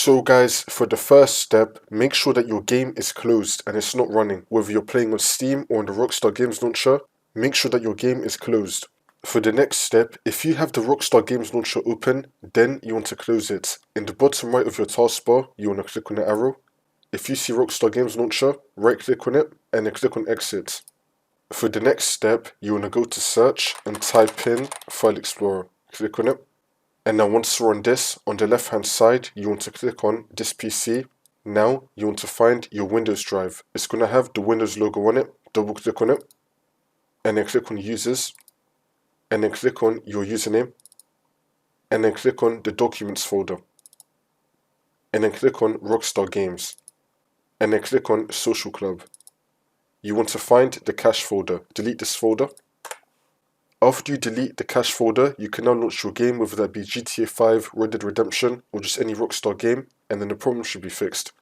So guys, for the first step, make sure that your game is closed and it's not running. Whether you're playing on Steam or on the Rockstar Games Launcher, make sure that your game is closed. For the next step, if you have the Rockstar Games Launcher open, then you want to close it. In the bottom right of your taskbar, you want to click on the arrow. If you see Rockstar Games Launcher, right click on it and then click on Exit. For the next step, you want to go to Search and type in File Explorer. Click on it. And now once you're on this, on the left hand side, you want to click on this PC. Now you want to find your Windows drive. It's going to have the Windows logo on it. Double click on it. And then click on Users. And then click on your username. And then click on the Documents folder. And then click on Rockstar Games. And then click on Social Club. You want to find the cache folder. Delete this folder. After you delete the cache folder, you can now launch your game, whether that be GTA 5, Red Dead Redemption, or just any Rockstar game, and then the problem should be fixed.